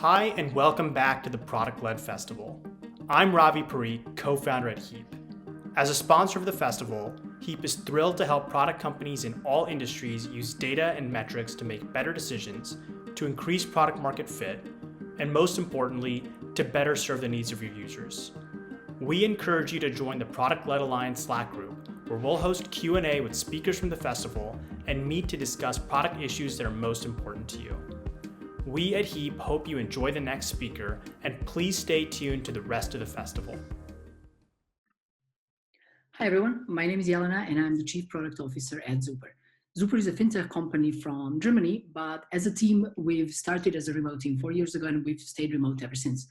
Hi, and welcome back to the Product-Led Festival. I'm Ravi Parikh, co-founder at Heap. As a sponsor of the festival, Heap is thrilled to help product companies in all industries use data and metrics to make better decisions, to increase product market fit, and most importantly, to better serve the needs of your users. We encourage you to join the Product-Led Alliance Slack group, where we'll host Q&A with speakers from the festival and meet to discuss product issues that are most important to you. We at Heap hope you enjoy the next speaker, and please stay tuned to the rest of the festival. Hi everyone, my name is Jelena and I'm the Chief Product Officer at Zuper. Zuper is a fintech company from Germany, but as a team, we've started as a remote team 4 years ago and we've stayed remote ever since.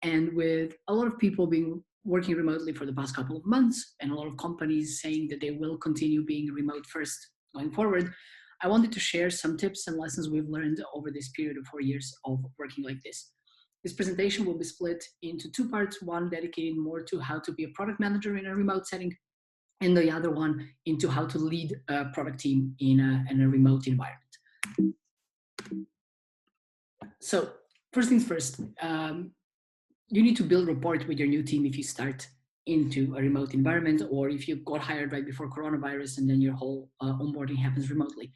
And with a lot of people being working remotely for the past couple of months and a lot of companies saying that they will continue being remote first going forward, I wanted to share some tips and lessons we've learned over this period of 4 years of working like this. This presentation will be split into two parts, one dedicated more to how to be a product manager in a remote setting, and the other one into how to lead a product team in a remote environment. So first things first, you need to build rapport with your new team if you start into a remote environment, or if you got hired right before coronavirus and then your whole onboarding happens remotely.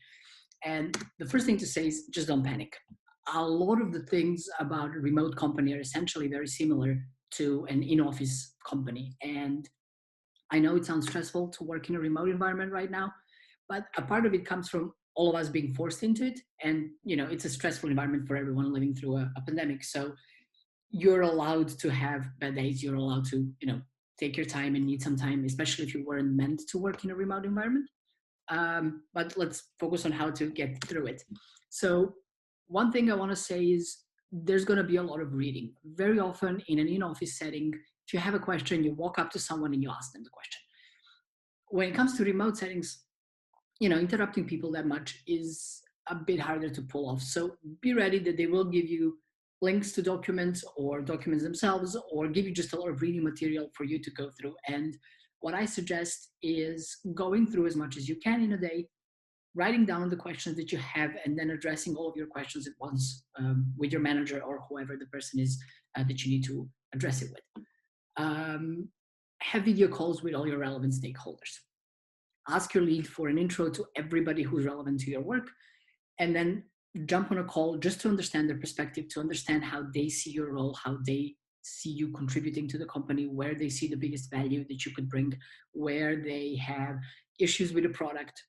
And the first thing to say is just don't panic. A lot of the things about a remote company are essentially very similar to an in-office company. And I know it sounds stressful to work in a remote environment right now, but a part of it comes from all of us being forced into it. And, you know, it's a stressful environment for everyone living through a pandemic. So you're allowed to have bad days. You're allowed to, take your time and need some time, especially if you weren't meant to work in a remote environment. But let's focus on how to get through it. So one thing I want to say is there's going to be a lot of reading. Very often in an in-office setting, if you have a question, you walk up to someone and you ask them the question. When it comes to remote settings, interrupting people that much is a bit harder to pull off. So be ready that they will give you links to documents or documents themselves, or give you just a lot of reading material for you to go through. And what I suggest is going through as much as you can in a day, writing down the questions that you have, and then addressing all of your questions at once with your manager or whoever the person is that you need to address it with. Have video calls with all your relevant stakeholders. Ask your lead for an intro to everybody who's relevant to your work, and then jump on a call just to understand their perspective, to understand how they see your role, how they see you contributing to the company, where they see the biggest value that you could bring, where they have issues with the product,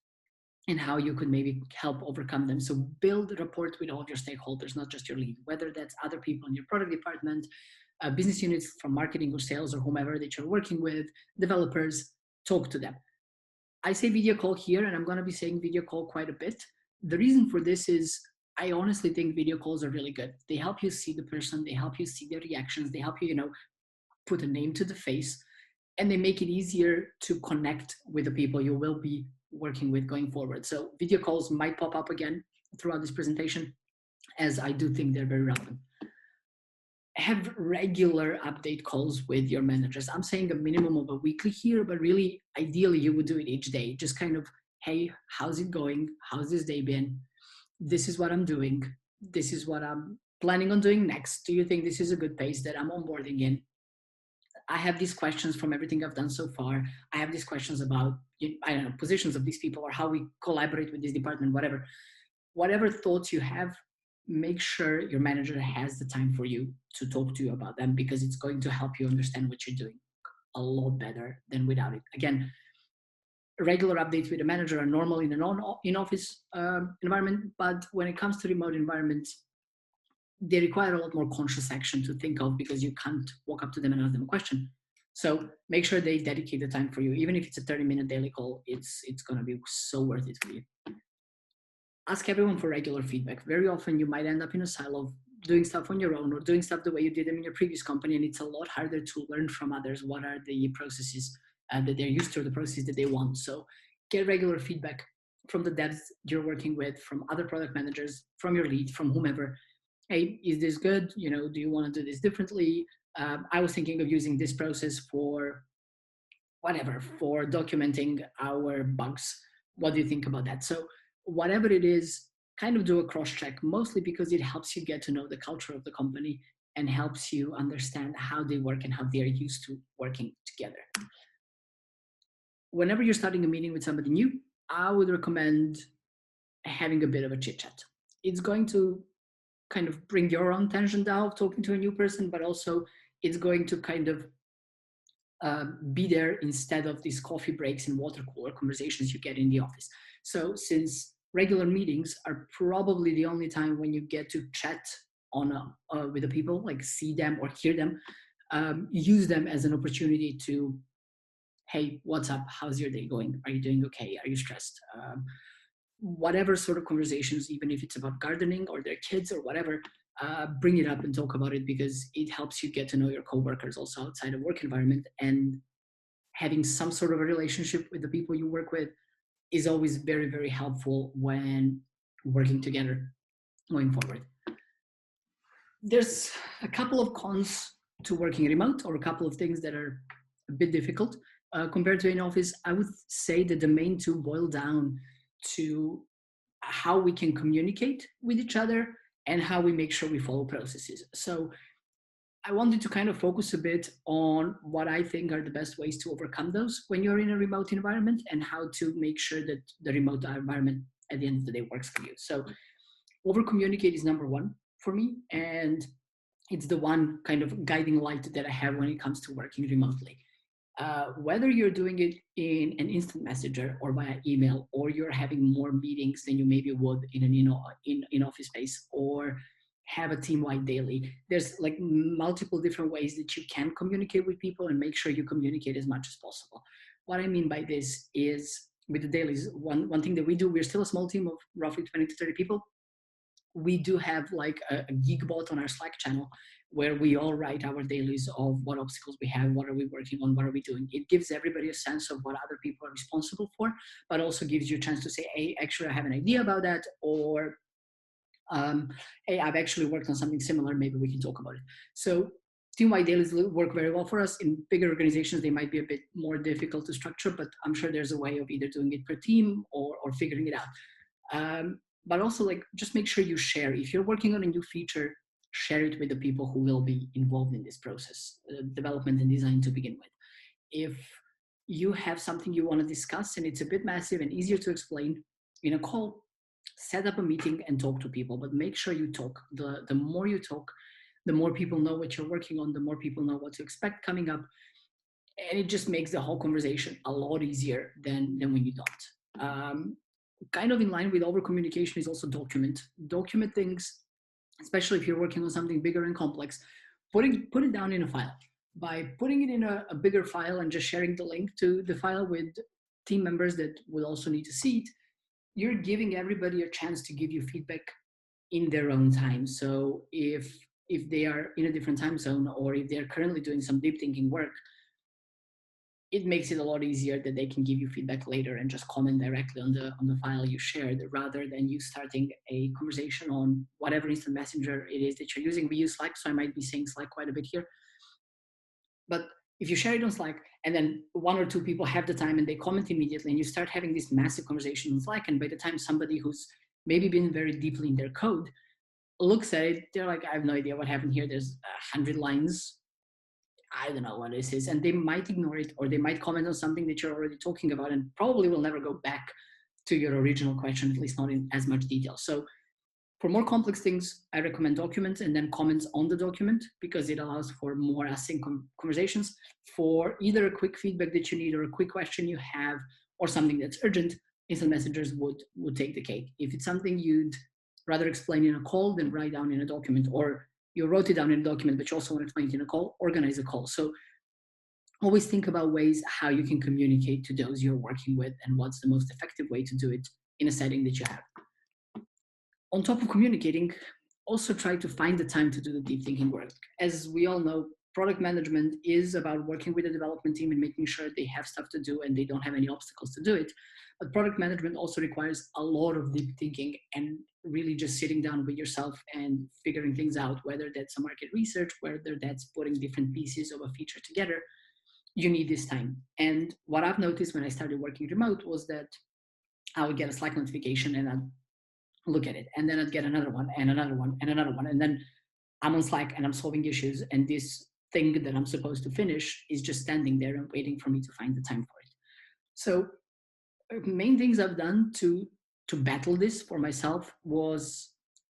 and how you could maybe help overcome them. So build a rapport with all of your stakeholders, not just your lead, whether that's other people in your product department, business units from marketing or sales or whomever that you're working with, developers. Talk to them. I say video call here, and I'm going to be saying video call quite a bit. The reason for this is I honestly think video calls are really good. They help you see the person, they help you see their reactions, they help you, put a name to the face, and they make it easier to connect with the people you will be working with going forward. So video calls might pop up again throughout this presentation, as I do think they're very relevant. Have regular update calls with your managers. I'm saying a minimum of a weekly here, but really, ideally, you would do it each day. Just kind of, hey, how's it going? How's this day been? This is what I'm doing. This is what I'm planning on doing next. Do you think this is a good pace that I'm onboarding in? I have these questions from everything I've done so far. I have these questions about, positions of these people or how we collaborate with this department, whatever. Whatever thoughts you have, make sure your manager has the time for you to talk to you about them, because it's going to help you understand what you're doing a lot better than without it. Again, regular updates with the manager are normal in an in-office environment, but when it comes to remote environments, they require a lot more conscious action to think of, because you can't walk up to them and ask them a question. So make sure they dedicate the time for you. Even if it's a 30-minute daily call, it's going to be so worth it for you. Ask everyone for regular feedback. Very often you might end up in a silo of doing stuff on your own or doing stuff the way you did them in your previous company, and it's a lot harder to learn from others what are the processes that they're used to, the processes that they want. So get regular feedback from the devs you're working with, from other product managers, from your lead, from whomever. Hey, is this good? Do you want to do this differently? I was thinking of using this process for whatever, for documenting our bugs. What do you think about that? So whatever it is, kind of do a cross check, mostly because it helps you get to know the culture of the company and helps you understand how they work and how they are used to working together. Whenever you're starting a meeting with somebody new, I would recommend having a bit of a chit chat. It's going to kind of bring your own tension down talking to a new person, but also it's going to kind of be there instead of these coffee breaks and water cooler conversations you get in the office. So since regular meetings are probably the only time when you get to chat with the people, like see them or hear them, use them as an opportunity to, hey, what's up? How's your day going? Are you doing okay? Are you stressed? Whatever sort of conversations, even if it's about gardening or their kids or whatever, bring it up and talk about it, because it helps you get to know your coworkers also outside of work environment. And having some sort of a relationship with the people you work with is always very, very helpful when working together going forward. There's a couple of cons to working remote, or a couple of things that are a bit difficult compared to in office. I would say that the main two boil down to how we can communicate with each other and how we make sure we follow processes. So I wanted to kind of focus a bit on what I think are the best ways to overcome those when you're in a remote environment, and how to make sure that the remote environment at the end of the day works for you. So over communicate is number one for me, and it's the one kind of guiding light that I have when it comes to working remotely. Whether you're doing it in an instant messenger or via email, or you're having more meetings than you maybe would in an in office space, or have a team-wide daily, there's like multiple different ways that you can communicate with people and make sure you communicate as much as possible. What I mean by this is, with the dailies, one thing that we do, we're still a small team of roughly 20 to 30 people. We do have like a geek bot on our Slack channel where we all write our dailies of what obstacles we have, what are we working on, what are we doing. It gives everybody a sense of what other people are responsible for, but also gives you a chance to say, hey, actually, I have an idea about that, or hey, I've actually worked on something similar, maybe we can talk about it. So team-wide dailies work very well for us. In bigger organizations, they might be a bit more difficult to structure, but I'm sure there's a way of either doing it per team or figuring it out. But also, like, just make sure you share. If you're working on a new feature, share it with the people who will be involved in this process, development and design to begin with. If you have something you want to discuss and it's a bit massive and easier to explain in a call, set up a meeting and talk to people, but make sure you talk. The more you talk, the more people know what you're working on, the more people know what to expect coming up. And it just makes the whole conversation a lot easier than when you don't. Kind of in line with over communication is also document things, especially if you're working on something bigger and complex. Put it down in a file. By putting it in a bigger file and just sharing the link to the file with team members that will also need to see it, you're giving everybody a chance to give you feedback in their own time. So if they are in a different time zone, or if they're currently doing some deep thinking work, it makes it a lot easier that they can give you feedback later and just comment directly on the file you shared, rather than you starting a conversation on whatever instant messenger it is that you're using. We use Slack, so I might be saying Slack quite a bit here. But if you share it on Slack and then one or two people have the time and they comment immediately, and you start having this massive conversation on Slack, and by the time somebody who's maybe been very deeply in their code looks at it, they're like, I have no idea what happened here. There's 100 lines. I don't know what this is. And they might ignore it, or they might comment on something that you're already talking about and probably will never go back to your original question, at least not in as much detail. So for more complex things, I recommend documents and then comments on the document, because it allows for more async conversations. For either a quick feedback that you need, or a quick question you have, or something that's urgent, instant messengers would take the cake. If it's something you'd rather explain in a call than write down in a document, or you wrote it down in a document, but you also want to explain it in a call, organize a call. So always think about ways how you can communicate to those you're working with, and what's the most effective way to do it in a setting that you have. On top of communicating, also try to find the time to do the deep thinking work. As we all know, product management is about working with the development team and making sure they have stuff to do and they don't have any obstacles to do it. But product management also requires a lot of deep thinking and really just sitting down with yourself and figuring things out, whether that's a market research, whether that's putting different pieces of a feature together. You need this time. And what I've noticed when I started working remote was that I would get a Slack notification and I'd look at it, and then I'd get another one and another one and another one, and then I'm on Slack and I'm solving issues, and this thing that I'm supposed to finish is just standing there and waiting for me to find the time for it. So main things I've done to battle this for myself was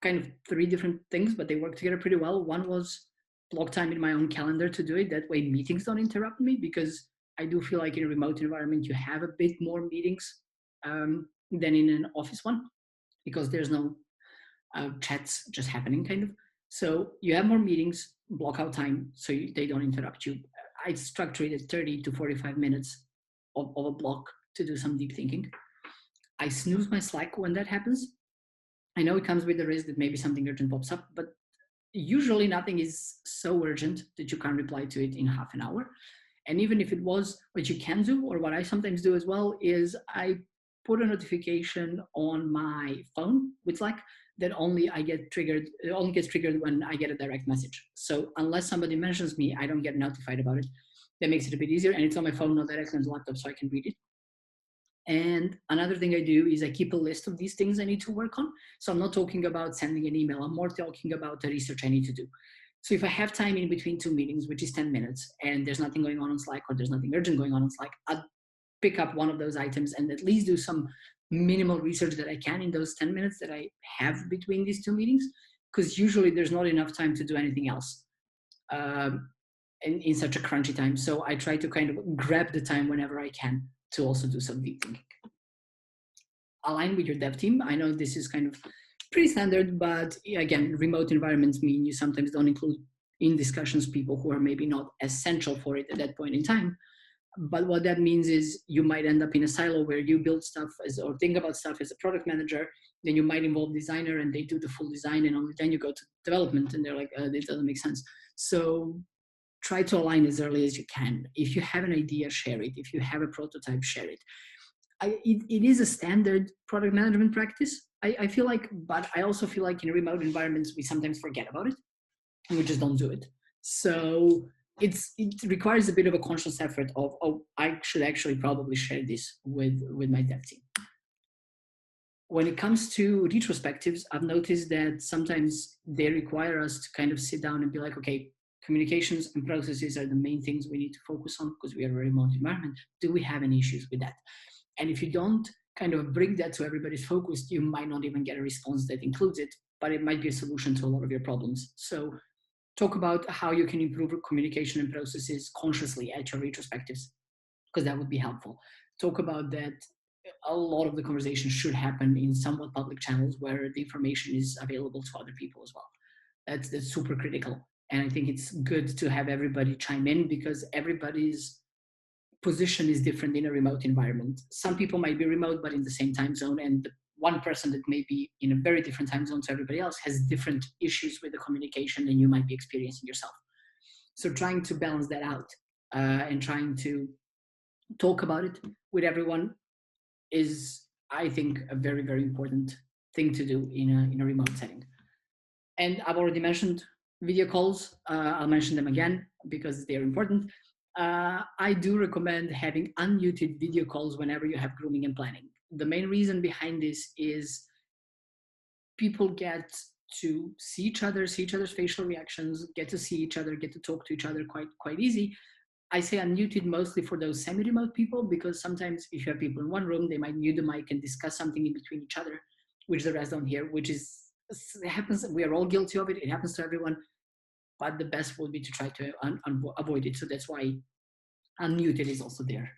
kind of three different things, but they work together pretty well. One was block time in my own calendar to do it. That way meetings don't interrupt me, because I do feel like in a remote environment, you have a bit more meetings than in an office one, because there's no chats just happening kind of. So you have more meetings, block out time so they don't interrupt you. I structure it at 30 to 45 minutes of a block to do some deep thinking. I snooze my Slack when that happens. I know it comes with the risk that maybe something urgent pops up, but usually nothing is so urgent that you can't reply to it in half an hour. And even if it was, what you can do, or what I sometimes do as well, is I put a notification on my phone with Slack that only it only gets triggered when I get a direct message. So unless somebody mentions me, I don't get notified about it. That makes it a bit easier, and it's on my phone, not directly on the laptop, so I can read it. And another thing I do is I keep a list of these things I need to work on. So I'm not talking about sending an email, I'm more talking about the research I need to do. So if I have time in between two meetings, which is 10 minutes, and there's nothing going on Slack, or there's nothing urgent going on Slack, I'll pick up one of those items and at least do some minimal research that I can in those 10 minutes that I have between these two meetings, because usually there's not enough time to do anything else in such a crunchy time. So I try to kind of grab the time whenever I can to also do some deep thinking. Align with your dev team. I know this is kind of pretty standard, but again, remote environments mean you sometimes don't include in discussions people who are maybe not essential for it at that point in time. But what that means is you might end up in a silo where you build stuff or think about stuff as a product manager, then you might involve designer and they do the full design, and only then you go to development and they're like, this doesn't make sense. So try to align as early as you can. If you have an idea, share it. If you have a prototype, share it. It is a standard product management practice, I feel like, but I also feel like in remote environments, we sometimes forget about it and we just don't do it. So it requires a bit of a conscious effort of, oh, I should actually probably share this with my dev team. When it comes to retrospectives, I've noticed that sometimes they require us to kind of sit down and be like, okay, communications and processes are the main things we need to focus on because we are a remote environment. Do we have any issues with that? And if you don't kind of bring that to everybody's focus, you might not even get a response that includes it, but it might be a solution to a lot of your problems. So talk about how you can improve communication and processes consciously at your retrospectives, because that would be helpful. Talk about that a lot of the conversation should happen in somewhat public channels where the information is available to other people as well. That's super critical. And I think it's good to have everybody chime in because everybody's position is different in a remote environment. Some people might be remote, but in the same time zone, and one person that may be in a very different time zone to everybody else has different issues with the communication than you might be experiencing yourself. So trying to balance that out and trying to talk about it with everyone is, I think, a very, very important thing to do in a remote setting. And I've already mentioned video calls. I'll mention them again because they're important. I do recommend having unmuted video calls whenever you have grooming and planning. The main reason behind this is people get to see each other's facial reactions, get to see each other, get to talk to each other quite easy. I say unmuted mostly for those semi-remote people because sometimes if you have people in one room, they might mute the mic and discuss something in between each other, which the rest don't hear, which is, it happens, we are all guilty of it, it happens to everyone, but the best would be to try to avoid it. So that's why unmuted is also there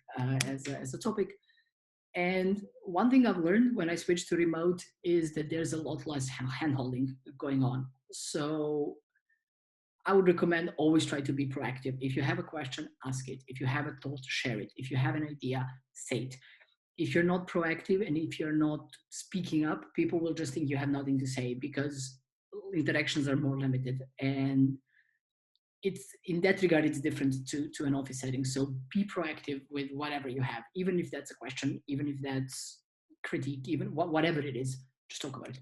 as a topic. And one thing I've learned when I switched to remote is that there's a lot less hand-holding going on. So I would recommend always try to be proactive. If you have a question, ask it. If you have a thought, share it. If you have an idea, say it. If you're not proactive and if you're not speaking up, people will just think you have nothing to say because interactions are more limited. And it's in that regard, it's different to an office setting. So be proactive with whatever you have, even if that's a question, even if that's critique, even whatever it is, just talk about it.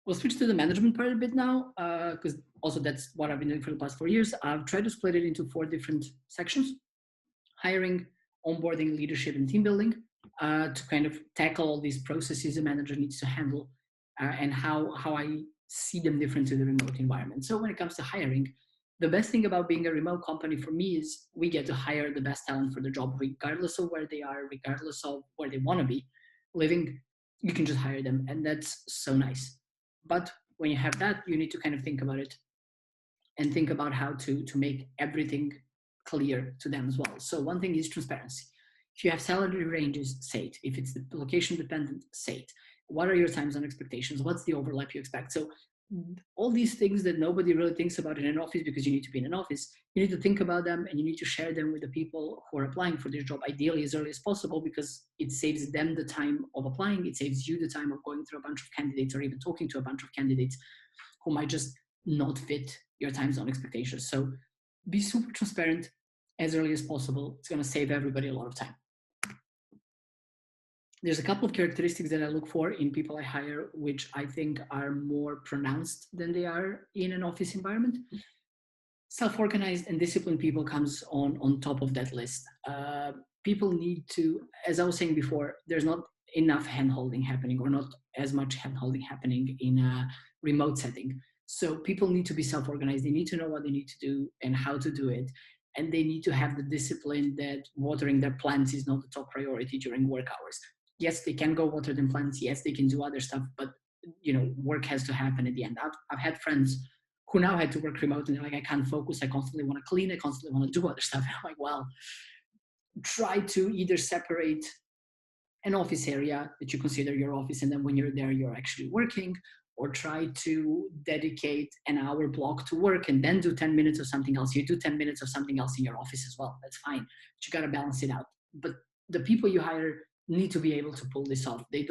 We'll switch to the management part a bit now, because also that's what I've been doing for the past 4 years. I've tried to split it into 4 different sections: hiring, onboarding, leadership, and team building. to kind of tackle all these processes a manager needs to handle, and how I see them different to the remote environment. So when it comes to hiring, the best thing about being a remote company for me is we get to hire the best talent for the job, regardless of where they are, regardless of where they want to be living. You can just hire them, and that's so nice. But when you have that, you need to kind of think about it and think about how to make everything clear to them as well. So one thing is transparency. If you have salary ranges, say it. If it's the location dependent, say it. What are your time zone expectations? What's the overlap you expect? So all these things that nobody really thinks about in an office, because you need to be in an office, you need to think about them and you need to share them with the people who are applying for this job, ideally as early as possible, because it saves them the time of applying. It saves you the time of going through a bunch of candidates or even talking to a bunch of candidates who might just not fit your time zone expectations. So be super transparent as early as possible. It's going to save everybody a lot of time. There's a couple of characteristics that I look for in people I hire, which I think are more pronounced than they are in an office environment. Self-organized and disciplined people comes on top of that list. People need to, as I was saying before, there's not enough hand-holding happening, or not as much hand-holding happening in a remote setting. So people need to be self-organized. They need to know what they need to do and how to do it. And they need to have the discipline that watering their plants is not the top priority during work hours. Yes, they can go water them plants. Yes, they can do other stuff, but work has to happen at the end. I've had friends who now had to work remote and they're like, I can't focus. I constantly want to clean. I constantly want to do other stuff. And I'm like, well, try to either separate an office area that you consider your office, and then when you're there, you're actually working, or try to dedicate an hour block to work and then do 10 minutes of something else. You do 10 minutes of something else in your office as well. That's fine. But you got to balance it out. But the people you hire need to be able to pull this off. They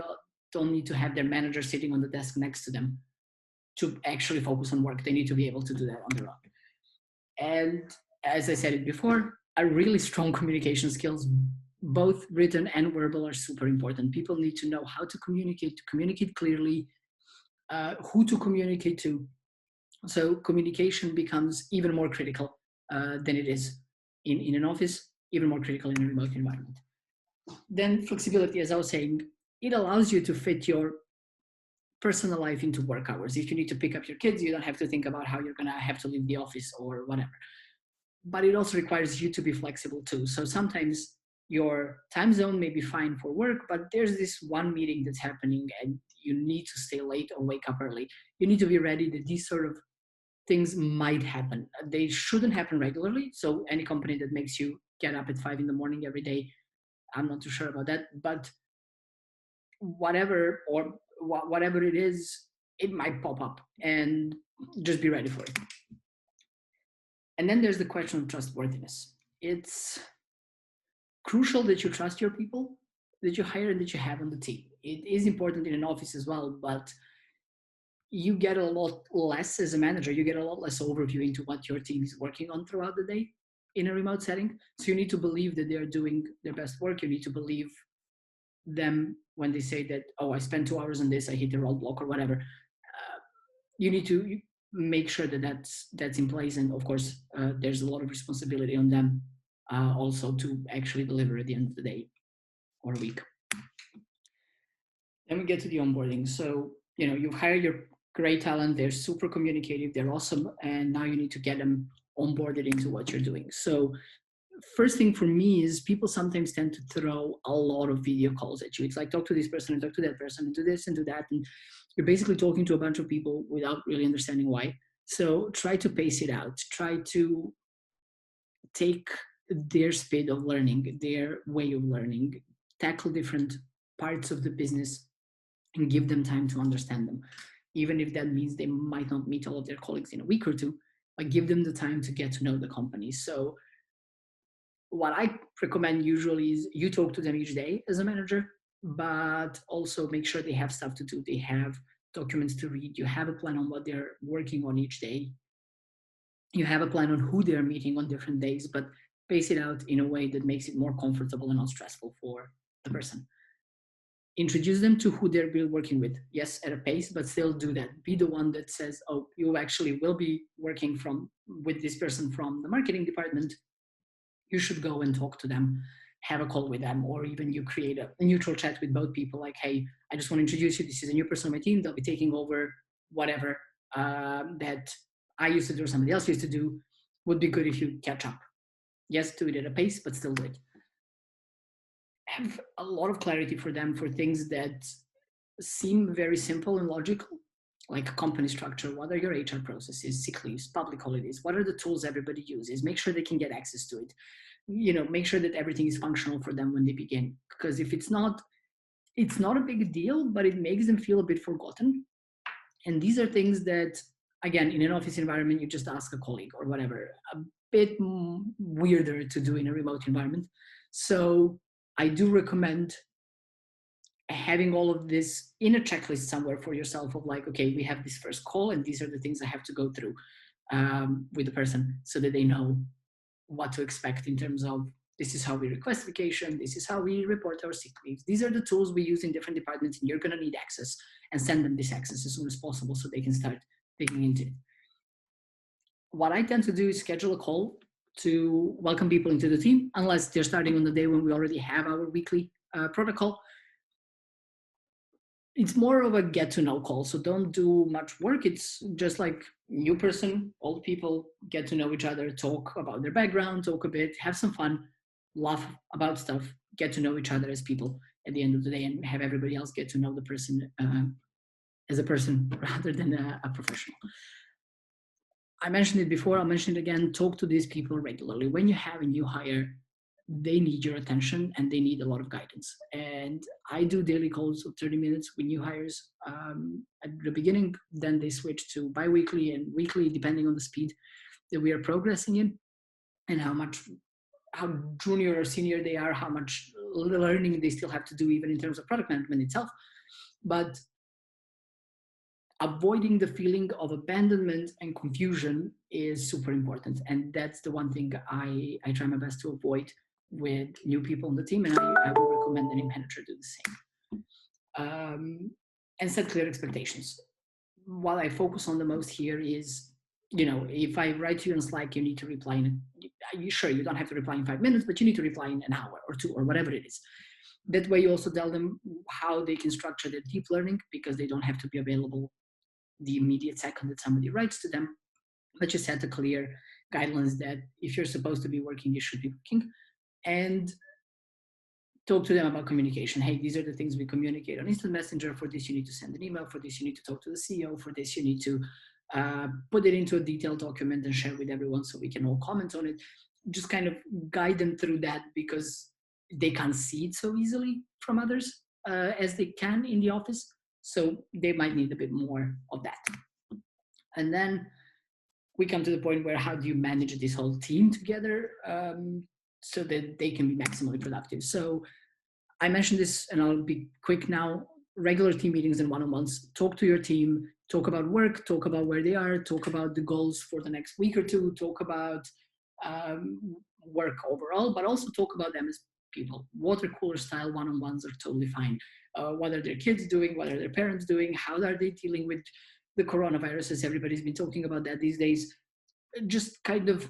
don't need to have their manager sitting on the desk next to them to actually focus on work. They need to be able to do that on their own. And as I said it before, a really strong communication skills, both written and verbal, are super important. People need to know how to communicate clearly, who to communicate to. So communication becomes even more critical than it is in an office, even more critical in a remote environment. Then flexibility, as I was saying, it allows you to fit your personal life into work hours. If you need to pick up your kids, you don't have to think about how you're going to have to leave the office or whatever. But it also requires you to be flexible too. So sometimes your time zone may be fine for work, but there's this one meeting that's happening and you need to stay late or wake up early. You need to be ready that these sort of things might happen. They shouldn't happen regularly. So any company that makes you get up at 5 a.m. every day, I'm not too sure about that, but whatever it is, it might pop up, and just be ready for it. And then there's the question of trustworthiness. It's crucial that you trust your people that you hire and that you have on the team. It is important in an office as well, but you get a lot less as a manager. You get a lot less overview into what your team is working on throughout the day in a remote setting. So you need to believe that they're doing their best work. You need to believe them when they say that, oh, I spent 2 hours on this, I hit the roadblock or whatever. You need to make sure that that's in place. And of course, there's a lot of responsibility on them also to actually deliver at the end of the day or a week. Then we get to the onboarding. So, you've hired your great talent, they're super communicative, they're awesome, and now you need to get them onboarded into what you're doing. So first thing for me is people sometimes tend to throw a lot of video calls at you. It's like, talk to this person and talk to that person and do this and do that. And you're basically talking to a bunch of people without really understanding why. So try to pace it out. Try to take their speed of learning, their way of learning, tackle different parts of the business and give them time to understand them. Even if that means they might not meet all of their colleagues in a week or two, but give them the time to get to know the company. So what I recommend usually is you talk to them each day as a manager, but also make sure they have stuff to do. They have documents to read. You have a plan on what they're working on each day. You have a plan on who they're meeting on different days, but pace it out in a way that makes it more comfortable and not stressful for the person. Introduce them to who they're working with. Yes, at a pace, but still do that. Be the one that says, oh, you actually will be working with this person from the marketing department. You should go and talk to them. have a call with them, or even you create a neutral chat with both people, like, hey, I just want to introduce you, this is a new person on my team, they'll be taking over whatever that I used to do or somebody else used to do. Would be good if you catch up. Yes, do it at a pace, but still do it. Have a lot of clarity for them for things that seem very simple and logical, like company structure. What are your HR processes, sick leaves, public holidays? What are the tools everybody uses? Make sure they can get access to it. Make sure that everything is functional for them when they begin. Because if it's not a big deal, but it makes them feel a bit forgotten. And these are things that, again, in an office environment, you just ask a colleague or whatever. A bit weirder to do in a remote environment. So I do recommend having all of this in a checklist somewhere for yourself of like, okay, we have this first call and these are the things I have to go through with the person, so that they know what to expect in terms of, this is how we request vacation, this is how we report our sick leaves, these are the tools we use in different departments, and you're going to need access, and send them this access as soon as possible so they can start digging into it. What I tend to do is schedule a call to welcome people into the team, unless they're starting on the day when we already have our weekly protocol. It's more of a get to know call, so don't do much work. It's just like new person, old people get to know each other, talk about their background, talk a bit, have some fun, laugh about stuff, get to know each other as people at the end of the day, and have everybody else get to know the person as a person rather than a professional. I mentioned it before, I'll mention it again, talk to these people regularly. When you have a new hire, they need your attention and they need a lot of guidance. And I do daily calls of 30 minutes with new hires at the beginning, then they switch to bi-weekly and weekly, depending on the speed that we are progressing in and how junior or senior they are, how much learning they still have to do, even in terms of product management itself. But avoiding the feeling of abandonment and confusion is super important. And that's the one thing I try my best to avoid with new people on the team, and I would recommend any manager do the same. And set clear expectations. What I focus on the most here is, if I write to you on Slack, you need to reply sure, you don't have to reply in 5 minutes, but you need to reply in an hour or 2 or whatever it is. That way you also tell them how they can structure their deep learning, because they don't have to be available the immediate second that somebody writes to them, but you set a clear guidelines that if you're supposed to be working, you should be working. And talk to them about communication. Hey, these are the things we communicate on Instant Messenger. For this, you need to send an email. For this, you need to talk to the CEO. For this, you need to put it into a detailed document and share with everyone so we can all comment on it. Just kind of guide them through that, because they can't see it so easily from others as they can in the office. So they might need a bit more of that. And then we come to the point where, how do you manage this whole team together so that they can be maximally productive? So I mentioned this, and I'll be quick now. Regular team meetings and one-on-ones. Talk to your team, talk about work, talk about where they are, talk about the goals for the next week or two, talk about work overall, but also talk about them as people. Water cooler style one-on-ones are totally fine. What are their kids doing? What are their parents doing? How are they dealing with the coronavirus, as everybody's been talking about that these days? Just kind of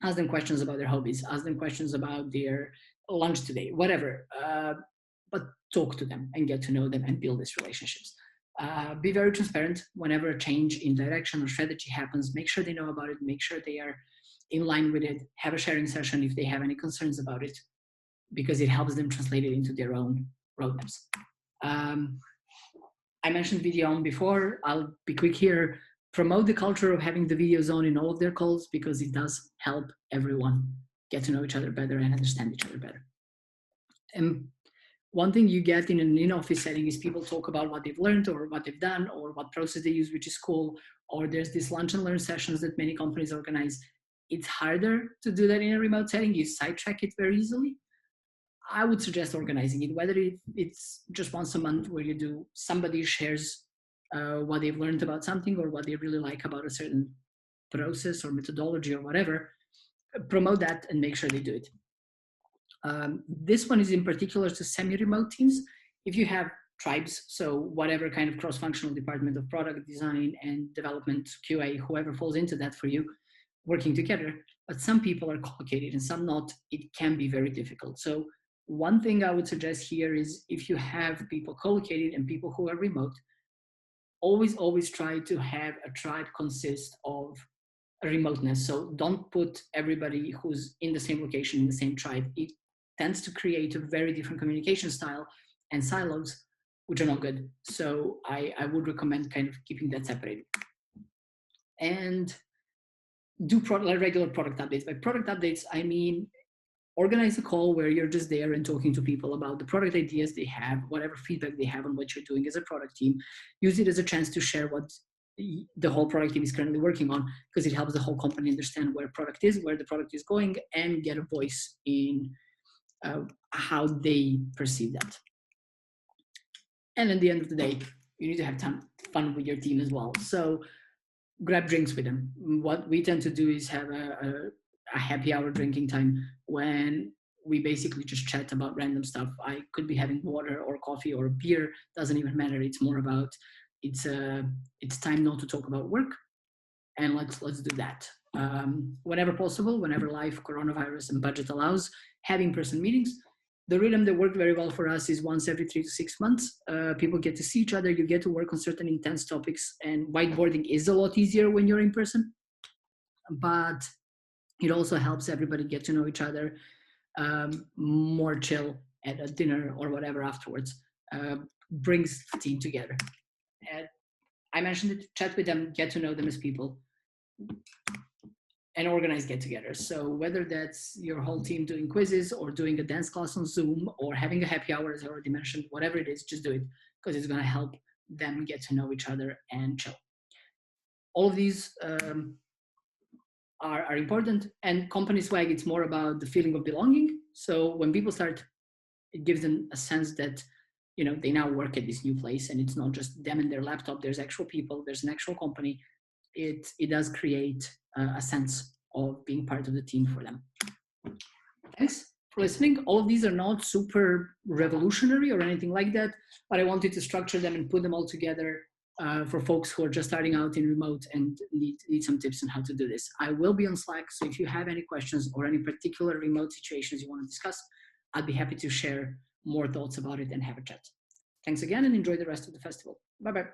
ask them questions about their hobbies, ask them questions about their lunch today, whatever. But talk to them and get to know them and build these relationships. Be very transparent whenever a change in direction or strategy happens. Make sure they know about it. Make sure they are in line with it. Have a sharing session if they have any concerns about it, because it helps them translate it into their own roadmaps. I mentioned video on before. I'll be quick here. Promote the culture of having the videos on in all of their calls, because it does help everyone get to know each other better and understand each other better. And one thing you get in an in-office setting is people talk about what they've learned or what they've done or what process they use, which is cool. Or there's these lunch and learn sessions that many companies organize. It's harder to do that in a remote setting. You sidetrack it very easily. I would suggest organizing it, whether it's just once a month where you do, somebody shares what they've learned about something or what they really like about a certain process or methodology or whatever. Promote that and make sure they do it. This one is in particular to semi-remote teams. If you have tribes, so whatever kind of cross-functional department of product design and development, QA, whoever falls into that for you, working together, but some people are collocated and some not. It can be very difficult. So one thing I would suggest here is if you have people collocated and people who are remote, always try to have a tribe consist of a remoteness. So don't put everybody who's in the same location in the same tribe. It tends to create a very different communication style and silos, which are not good. So I would recommend kind of keeping that separated. And do regular product updates. By product updates, I mean organize a call where you're just there and talking to people about the product ideas they have, whatever feedback they have on what you're doing as a product team. Use it as a chance to share what the whole product team is currently working on, because it helps the whole company understand where product is, where the product is going, and get a voice in how they perceive that. And at the end of the day, you need to have fun with your team as well. So grab drinks with them. What we tend to do is have a happy hour drinking time when we basically just chat about random stuff. I could be having water or coffee or beer, doesn't even matter. It's more about it's time not to talk about work, and let's do that. Whenever possible, whenever life, coronavirus, and budget allows, have in-person meetings. The rhythm that worked very well for us is once every 3 to 6 months. People get to see each other, you get to work on certain intense topics, and whiteboarding is a lot easier when you're in person. But it also helps everybody get to know each other, more chill at a dinner or whatever afterwards. Brings the team together. And I mentioned it, chat with them, get to know them as people, and organize get-togethers. So whether that's your whole team doing quizzes or doing a dance class on Zoom or having a happy hour, as I already mentioned, whatever it is, just do it, because it's going to help them get to know each other and chill. All of these are important. And company swag, it's more about the feeling of belonging. So when people start, it gives them a sense that, you know, they now work at this new place and it's not just them and their laptop. There's actual people, there's an actual company. It does create a sense of being part of the team for them. Thanks for listening. All of these are not super revolutionary or anything like that, but I wanted to structure them and put them all together for folks who are just starting out in remote and need some tips on how to do this. I will be on Slack, so if you have any questions or any particular remote situations you want to discuss, I'd be happy to share more thoughts about it and have a chat. Thanks again, and enjoy the rest of the festival. Bye-bye.